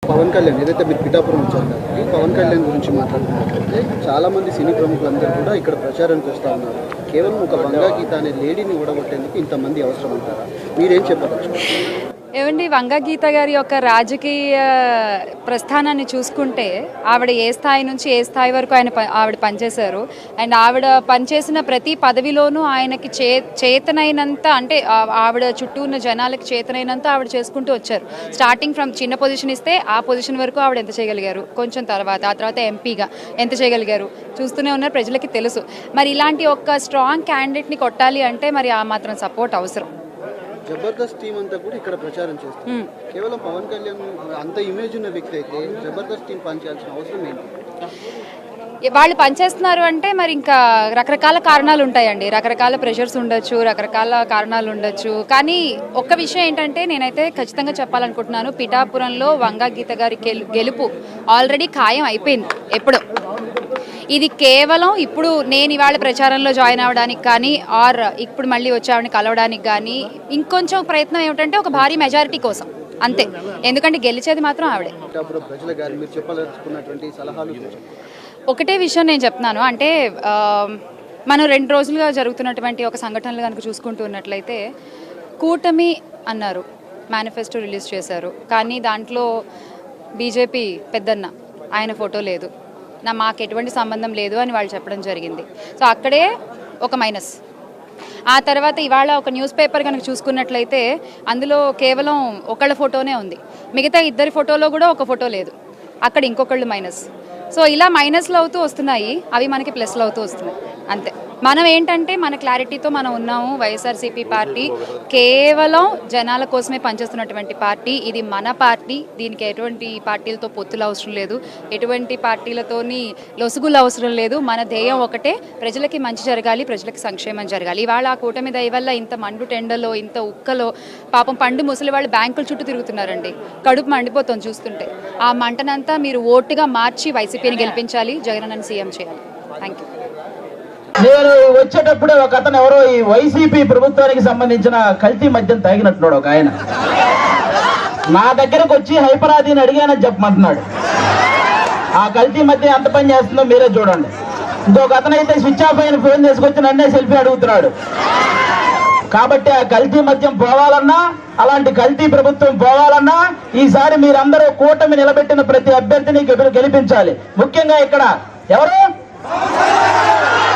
పవన్ కళ్యాణ్ ఏదైతే మీరు పిఠాపురం వచ్చారు కాబట్టి పవన్ కళ్యాణ్ గురించి మాట్లాడుతున్నట్లయితే చాలామంది సినీ ప్రముఖులందరూ కూడా ఇక్కడ ప్రచారానికి వస్తూ ఉన్నారు. కేవలం ఒక వంగా గీత అనే లేడీని ఓడగొట్టేందుకు ఇంతమంది అవసరం అంటారా? మీరేం చెప్పచ్చు? ఏమండి, వంగా గీత గారి యొక్క రాజకీయ ప్రస్థానాన్ని చూసుకుంటే ఆవిడ ఏ స్థాయి నుంచి ఏ స్థాయి వరకు ఆవిడ పనిచేశారు. అండ్ ఆవిడ పనిచేసిన ప్రతి పదవిలోనూ ఆయనకి చేతనైనంత, అంటే ఆవిడ చుట్టూ ఉన్న జనాలకి చేతనైనంత ఆవిడ చేసుకుంటూ వచ్చారు. స్టార్టింగ్ ఫ్రమ్ చిన్న పొజిషన్ ఇస్తే ఆ పొజిషన్ వరకు ఆవిడ ఎంత చేయగలిగారు, కొంచెం ఆ తర్వాత ఎంపీగా ఎంత చేయగలిగారు చూస్తూనే ఉన్నారు, ప్రజలకి తెలుసు. మరి ఇలాంటి ఒక స్ట్రాంగ్ క్యాండిడేట్ని కొట్టాలి అంటే మరి ఆ మాత్రం సపోర్ట్ అవసరం. జబర్దస్త్ టీం అంతా కూడా ఇక్కడ ప్రచారం చేస్తారు. కేవలం పవన్ కళ్యాణ్ అంత ఇమేజ్ ఉన్న వ్యక్తి అయితే జబర్దస్త్ టీం పనిచేయాల్సిన అవసరం ఏంటి? వాళ్ళు పనిచేస్తున్నారు అంటే మరి ఇంకా రకరకాల కారణాలు ఉంటాయండి, రకరకాల ప్రెషర్స్ ఉండొచ్చు, రకరకాల కారణాలు ఉండొచ్చు. కానీ ఒక్క విషయం ఏంటంటే నేనైతే ఖచ్చితంగా చెప్పాలనుకుంటున్నాను, పిఠాపురంలో వంగా గీత గారి గెలుపు ఆల్రెడీ ఖాయం అయిపోయింది ఎప్పుడో. ఇది కేవలం ఇప్పుడు నేను ఇవాళ ప్రచారంలో జాయిన్ అవ్వడానికి కానీ ఆర్ ఇప్పుడు మళ్ళీ వచ్చేవాడిని కలవడానికి కానీ ఇంకొంచెం ప్రయత్నం ఏమిటంటే ఒక భారీ మెజారిటీ కోసం అంతే. ఎందుకంటే గెలిచేది మాత్రం ఆవిడే. ఒకటే విషయం నేను చెప్తున్నాను, అంటే మనం 2 రోజులుగా జరుగుతున్నటువంటి ఒక సంఘటనలు కనుక చూసుకుంటూ ఉన్నట్లయితే కూటమి అన్నారు, మేనిఫెస్టో రిలీజ్ చేశారు, కానీ దాంట్లో బీజేపీ పెద్దన్న ఆయన ఫోటో లేదు, మాకు ఎటువంటి సంబంధం లేదు అని వాళ్ళు చెప్పడం జరిగింది. సో అక్కడే ఒక మైనస్. ఆ తర్వాత ఇవాళ ఒక న్యూస్ పేపర్ కనుక చూసుకున్నట్లయితే అందులో కేవలం ఒకళ్ళ ఫోటోనే ఉంది, మిగతా 2 ఫోటోలో కూడా ఒక ఫోటో లేదు, అక్కడ ఇంకొకళ్ళు మైనస్. సో ఇలా మైనస్లు అవుతూ వస్తున్నాయి, అవి మనకి ప్లస్లు అవుతూ వస్తున్నాయి అంతే. మనం ఏంటంటే మన క్లారిటీతో మనం ఉన్నాము. వైఎస్ఆర్సీపీ పార్టీ కేవలం జనాల కోసమే పనిచేస్తున్నటువంటి పార్టీ, ఇది మన పార్టీ, దీనికి ఎటువంటి పార్టీలతో పొత్తులు అవసరం లేదు, ఎటువంటి పార్టీలతోని లొసుగులు అవసరం లేదు. మన ధ్యేయం ఒకటే, ప్రజలకి మంచి జరగాలి, ప్రజలకి సంక్షేమం జరగాలి. ఇవాళ ఆ కూటమి దయ వల్ల ఇంత మండు టెండలో, ఇంత ఉక్కలో పాపం పండు ముసలి వాళ్ళు బ్యాంకుల చుట్టూ తిరుగుతున్నారండి, కడుపు మండిపోతుంది చూస్తుంటే. ఆ మంటనంతా మీరు ఓటుగా మార్చి వైసీపీని గెలిపించాలి, జగనన్నని సీఎం చేయాలి. Thank you. నేను వచ్చేటప్పుడే ఒక అతను ఎవరో ఈ వైసీపీ ప్రభుత్వానికి సంబంధించిన కల్తీ మద్యం తాగినట్టున్నాడు ఒక ఆయన, నా దగ్గరకు వచ్చి హైపరాదిని అడిగానని చెప్పమంటున్నాడు. ఆ కల్తీ మద్యం ఎంత పని చేస్తుందో మీరే చూడండి. ఇంకొక అతనైతే స్విచ్ ఆఫ్ అయిన ఫోన్ తీసుకొచ్చి నన్నే సెల్ఫీ అడుగుతున్నాడు. కాబట్టి ఆ కల్తీ మద్యం పోవాలన్నా, అలాంటి కల్తీ ప్రభుత్వం పోవాలన్నా ఈసారి మీరందరూ కూటమి నిలబెట్టిన ప్రతి అభ్యర్థిని గెలిపించాలి. ముఖ్యంగా ఇక్కడ ఎవరు?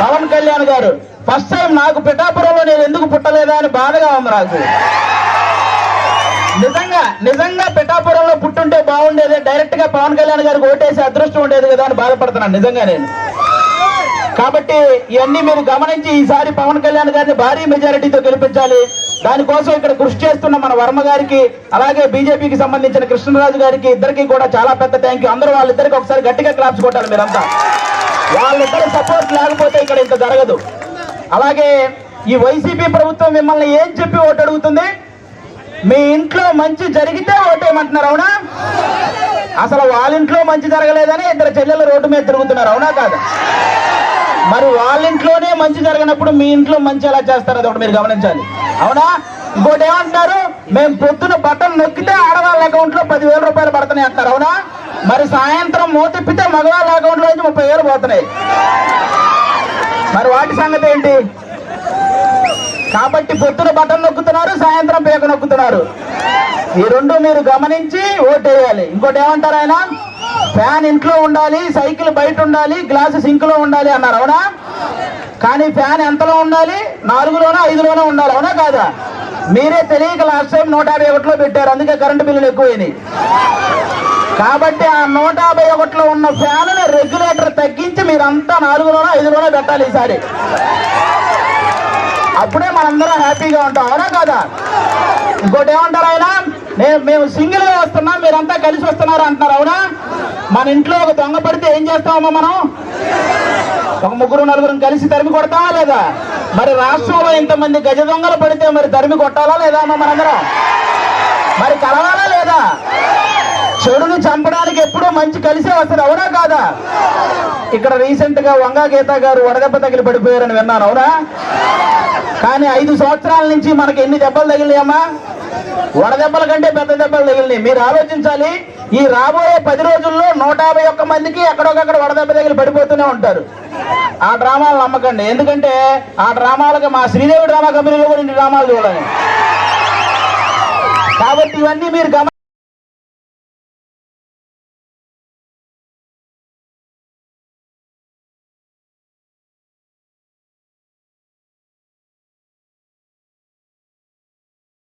పవన్ కళ్యాణ్ గారు. ఫస్ట్ టైం నాకు పిఠాపురంలో నేను ఎందుకు పుట్టలేదా అని బాధగా ఉంది నాకు. నిజంగా పిఠాపురంలో పుట్టుంటే బాగుండేది, డైరెక్ట్ గా పవన్ కళ్యాణ్ గారికి ఓటేసి అదృష్టం ఉండేది కదా అని బాధపడుతున్నాను నిజంగా నేను. కాబట్టి ఇవన్నీ మీరు గమనించి ఈసారి పవన్ కళ్యాణ్ గారిని భారీ మెజారిటీతో గెలిపించాలి. దానికోసం ఇక్కడ కృషి చేస్తున్న మన వర్మ గారికి, అలాగే బీజేపీకి సంబంధించిన కృష్ణరాజు గారికి, ఇద్దరికి కూడా చాలా పెద్ద థ్యాంక్ యూ. అందరూ వాళ్ళిద్దరికి ఒకసారి గట్టిగా క్లాప్స్ కొట్టాలి మీరంతా. వాళ్ళిద్దరు సపోర్ట్ లేకపోతే ఇక్కడ ఇంత జరగదు. అలాగే ఈ వైసీపీ ప్రభుత్వం మిమ్మల్ని ఏం చెప్పి ఓటు అడుగుతుంది? మీ ఇంట్లో మంచి జరిగితే ఓటేయమంటున్నారు, అవునా? అసలు వాళ్ళ ఇంట్లో మంచి జరగలేదని 2 చెల్లెలు రోడ్డు మీద తిరుగుతున్నారు, అవునా కాదు? మరి వాళ్ళ ఇంట్లోనే మంచి జరగనప్పుడు మీ ఇంట్లో మంచి ఎలా చేస్తారు, అది ఒకటి మీరు గమనించాలి, అవునా? ఇంకోటి ఏమంటారు, మేము పొద్దున బటన్ నొక్కితే ఆడవాళ్ళ అకౌంట్ లో 10,000 రూపాయలు పడుతున్నాయి అంటారు, అవునా? మరి సాయంత్రం మూతిప్పితే మగవాళ్ళ అకౌంట్ లో నుంచి 30,000 పోతున్నాయి. మరి వాటి సంగతి ఏంటి? కాబట్టి పొద్దున బటన్ నొక్కుతున్నారు, సాయంత్రం పేక నొక్కుతున్నారు. ఈ రెండు మీరు గమనించి ఓటేయాలి. ఇంకోటి ఏమంటారు ఆయన, ఫ్యాన్ ఇంట్లో ఉండాలి, సైకిల్ బయట ఉండాలి, గ్లాసు సింక్ లో ఉండాలి అన్నారు, అవునా? కానీ ఫ్యాన్ ఎంతలో ఉండాలి? 4లోనో 5లోనో ఉండాలి, అవునా కాదా? మీరే తెలియక లాస్ట్ టైం 151లో పెట్టారు, అందుకే కరెంటు బిల్లులు ఎక్కువైనాయి. కాబట్టి ఆ 151లో ఉన్న ఫ్యాన్ రెగ్యులేటర్ తగ్గించి మీరంతా 4లోనో 5లోనో పెట్టాలి ఈసారి. అప్పుడే మనందరం హ్యాపీగా ఉంటాం, అవునా కాదా? ఇంకోటి ఏమంటారు ఆయన, మేము సింగిల్ గా వస్తున్నాం, మీరంతా కలిసి వస్తున్నారు అంటున్నారు, అవునా? మన ఇంట్లో ఒక దొంగ పడితే ఏం చేస్తామమ్మా మనం? ఒక 3-4 కలిసి తరిమి కొడతామా లేదా? మరి రాష్ట్రంలో ఇంతమంది గజ దొంగలు పడితే మరి తరిమి కొట్టాలా లేదా అమ్మా మనందరం? మరి కలవాలా లేదా? చెడుని చంపడానికి ఎప్పుడూ మంచి కలిసే వస్తారు, అవునా కాదా? ఇక్కడ రీసెంట్ గా వంగా గీత గారు వడదెబ్బ తగిలి పడిపోయారని విన్నాను, అవునా? కానీ 5 సంవత్సరాల నుంచి మనకి ఎన్ని దెబ్బలు తగిలినాయమ్మా? వడదెబ్బల కంటే పెద్ద దెబ్బలు తగిలినాయి. మీరు ఆలోచించాలి, ఈ రాబోయే 10 రోజుల్లో 151 మందికి ఎక్కడొకక్కడ వడదెబ్బ తగిలి పడిపోతూనే ఉంటారు. ఆ డ్రామాలు నమ్మకండి, ఎందుకంటే ఆ డ్రామాలకు మా శ్రీదేవి డ్రామా కంపెనీలో కూడా ఇన్ని డ్రామాలు చూడాలి. కాబట్టి ఇవన్నీ మీరు